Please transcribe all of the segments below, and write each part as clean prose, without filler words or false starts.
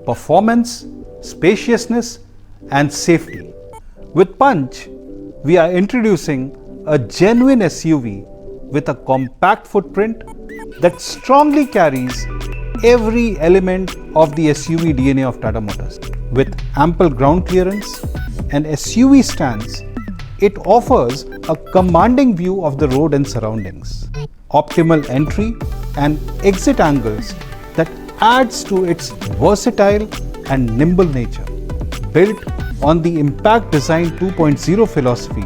performance, spaciousness, and safety. With Punch, we are introducing a genuine SUV with a compact footprint that strongly carries every element of the SUV DNA of Tata Motors. With ample ground clearance and SUV stance, it offers a commanding view of the road and surroundings, optimal entry and exit angles that adds to its versatile and nimble nature. Built on the Impact Design 2.0 philosophy,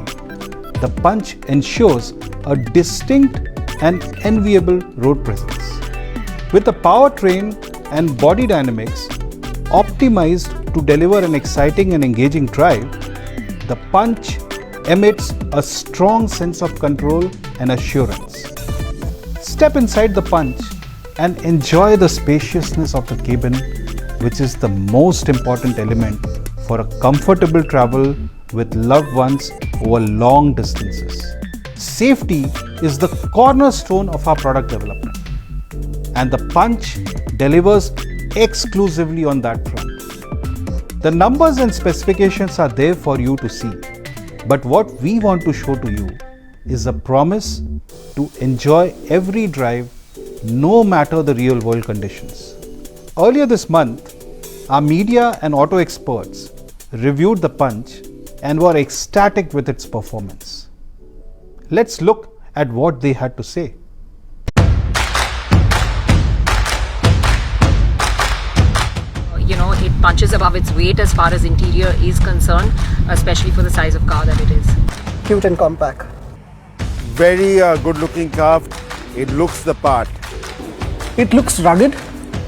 the Punch ensures a distinct and enviable road presence. With the powertrain and body dynamics optimized to deliver an exciting and engaging drive, the Punch emits a strong sense of control and assurance. Step inside the Punch and enjoy the spaciousness of the cabin, which is the most important element for a comfortable travel with loved ones over long distances. Safety is the cornerstone of our product development, and the Punch delivers exclusively on that front. The numbers and specifications are there for you to see, but what we want to show to you is a promise to enjoy every drive, no matter the real world conditions. Earlier this month, our media and auto experts reviewed the Punch and were ecstatic with its performance. Let's look at what they had to say. It punches above its weight as far as interior is concerned, especially for the size of car that it is. Cute and compact. Very good looking car. It looks the part. It looks rugged.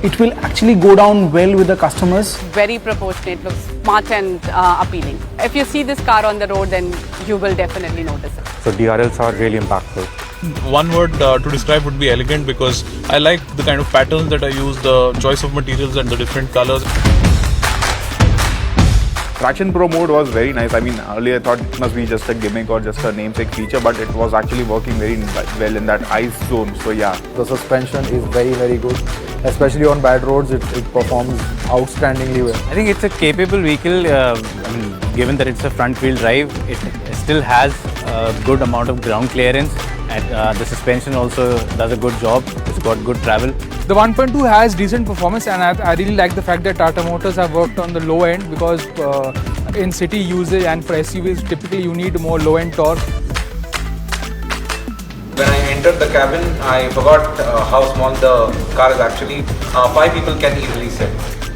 It will actually go down well with the customers. Very proportionate, looks smart and appealing. If you see this car on the road, then you will definitely notice it. So DRLs are really impactful. One word to describe would be elegant, because I like the kind of patterns that I use, the choice of materials and the different colors. Traction Pro mode was very nice. I mean, earlier I thought it must be just a gimmick or just a namesake feature, but it was actually working very well in that ice zone. So yeah. The suspension is very, very good. Especially on bad roads, it performs outstandingly well. I think it's a capable vehicle. Given that it's a front-wheel drive, it still has a good amount of ground clearance. And the suspension also does a good job. It's got good travel. The 1.2 has decent performance, and I really like the fact that Tata Motors have worked on the low end, because in city usage and for SUVs, typically you need more low-end torque. When I entered the cabin, I forgot how small the car is actually. 5 people can easily sit.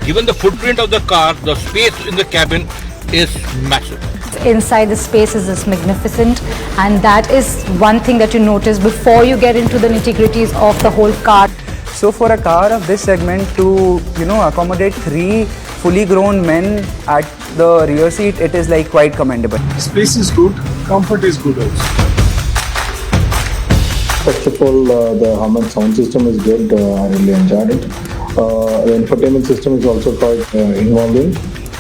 Given the footprint of the car, the space in the cabin is massive. Inside the space is magnificent, and that is one thing that you notice before you get into the nitty-gritties of the whole car. So for a car of this segment to accommodate 3 fully grown men at the rear seat, it is like quite commendable. Space is good, comfort is good also. First of all, the Harman sound system is good. I really enjoyed it. The infotainment system is also quite involving.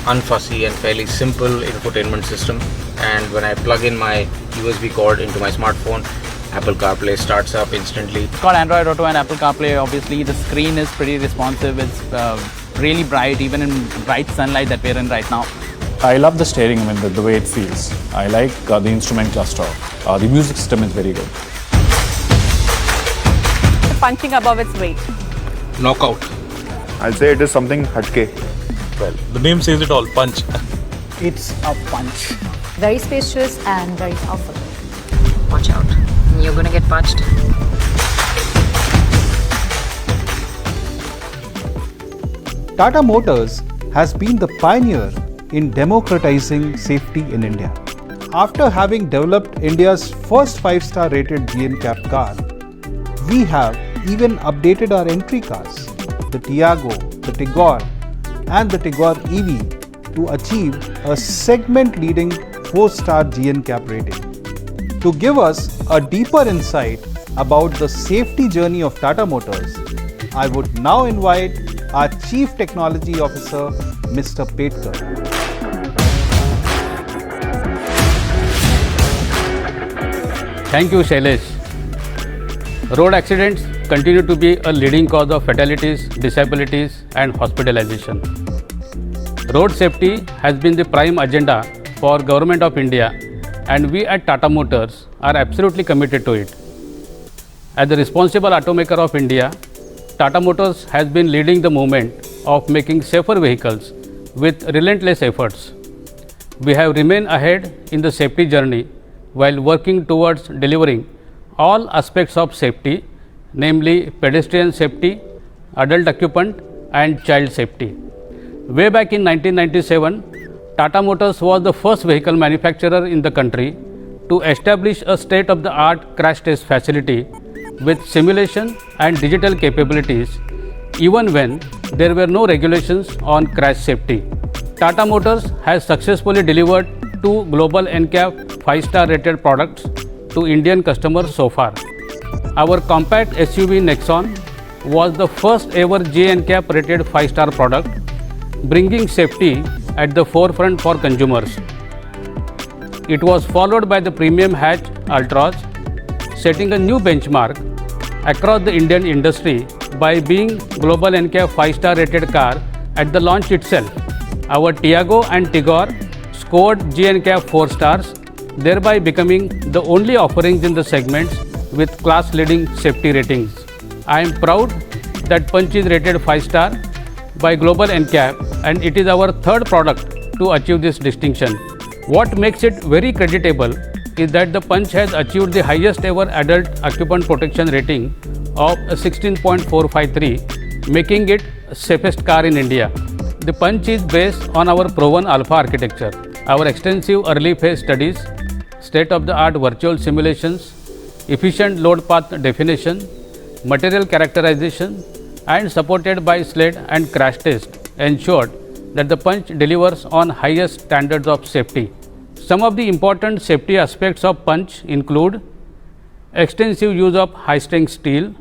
Unfussy and fairly simple infotainment system, and when I plug in my USB cord into my smartphone, Apple CarPlay starts up instantly. It's got Android Auto and Apple CarPlay. Obviously the screen is pretty responsive. It's really bright, even in bright sunlight that we're in right now. I love the steering, the way it feels. I like the instrument cluster. The music system is very good. Punching above its weight. Knockout. I'll say it is something hatke. Well, the name says it all, Punch. It's a Punch. Very spacious and very powerful. Watch out, you're gonna get punched. Tata Motors has been the pioneer in democratizing safety in India. After having developed India's first 5-star rated GNCAP car, we have even updated our entry cars, the Tiago, the Tigor, and the Tigor EV, to achieve a segment-leading 4-star GNCAP rating. To give us a deeper insight about the safety journey of Tata Motors, I would now invite our Chief Technology Officer, Mr. Petkar. Thank you, Shailesh. Road accidents continue to be a leading cause of fatalities, disabilities, and hospitalization. Road safety has been the prime agenda for Government of India, and we at Tata Motors are absolutely committed to it. As the responsible automaker of India, Tata Motors has been leading the movement of making safer vehicles with relentless efforts. We have remained ahead in the safety journey while working towards delivering all aspects of safety, namely pedestrian safety, adult occupant and child safety. Way back in 1997, Tata Motors was the first vehicle manufacturer in the country to establish a state-of-the-art crash test facility with simulation and digital capabilities, even when there were no regulations on crash safety. Tata Motors has successfully delivered 2 global NCAP 5-star rated products to Indian customers so far. Our compact SUV Nexon was the first ever JNCAP rated 5-star product, bringing safety at the forefront for consumers. It was followed by the premium hatch Altroz, setting a new benchmark across the Indian industry by being global NCAP 5-star rated car at the launch itself. Our Tiago and Tigor scored JNCAP 4 stars, thereby becoming the only offerings in the segments with class-leading safety ratings. I am proud that Punch is rated 5-star by Global NCAP, and it is our third product to achieve this distinction. What makes it very creditable is that the Punch has achieved the highest ever adult occupant protection rating of 16.453, making it safest car in India. The Punch is based on our proven Alpha architecture. Our extensive early phase studies, state-of-the-art virtual simulations, efficient load path definition, material characterization, and supported by sled and crash test ensured that the Punch delivers on highest standards of safety. Some of the important safety aspects of Punch include extensive use of high-strength steel,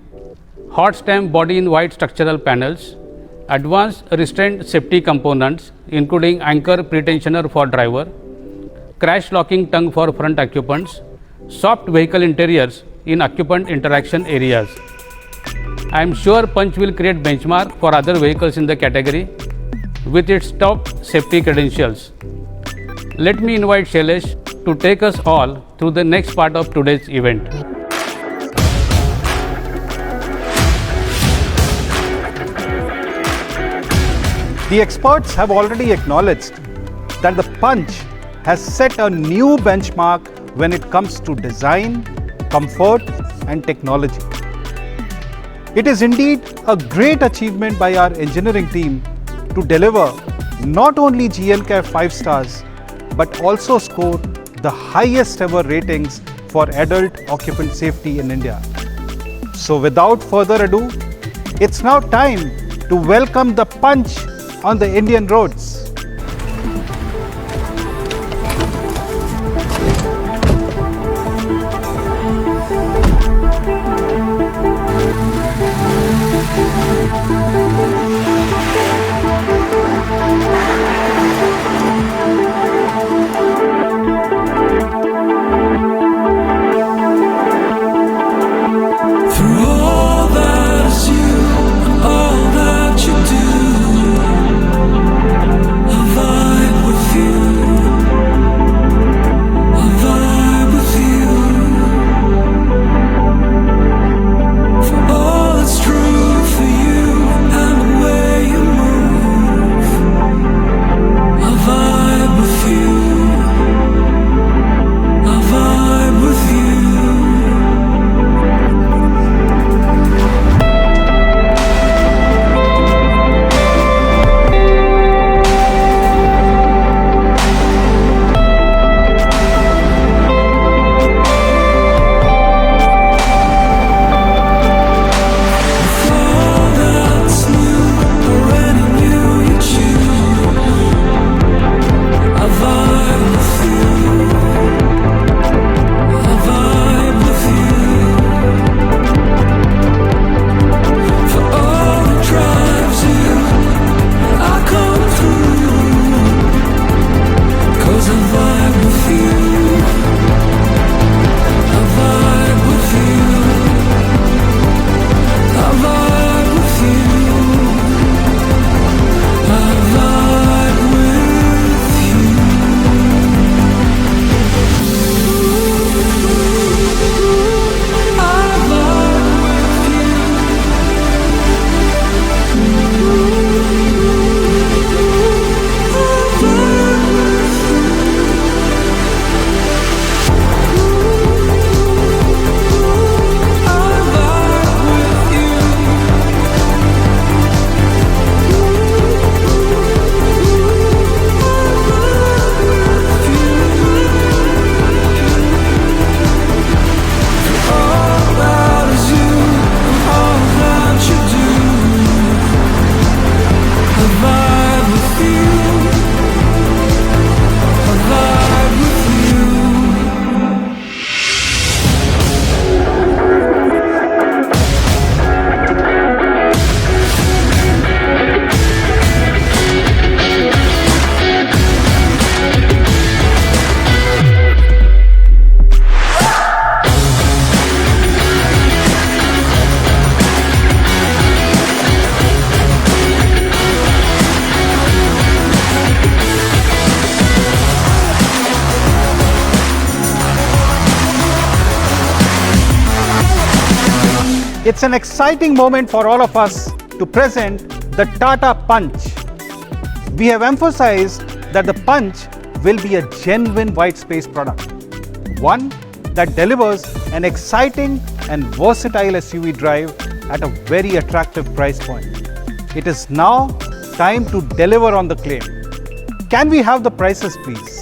hot stamp body-in-white structural panels, advanced restraint safety components including anchor pretensioner for driver, crash locking tongue for front occupants, soft vehicle interiors in occupant interaction areas. I am sure Punch will create benchmark for other vehicles in the category with its top safety credentials. Let me invite Shailesh to take us all through the next part of today's event. The experts have already acknowledged that the Punch has set a new benchmark when it comes to design, comfort and technology. It is indeed a great achievement by our engineering team to deliver not only GNCAP 5 stars but also score the highest ever ratings for adult occupant safety in India. So without further ado, it's now time to welcome the Punch on the Indian roads. All that you do, It's an exciting moment for all of us to present the Tata Punch. We have emphasized that the Punch will be a genuine white space product, one that delivers an exciting and versatile SUV drive at a very attractive price point. It is now time to deliver on the claim. Can we have the prices, please?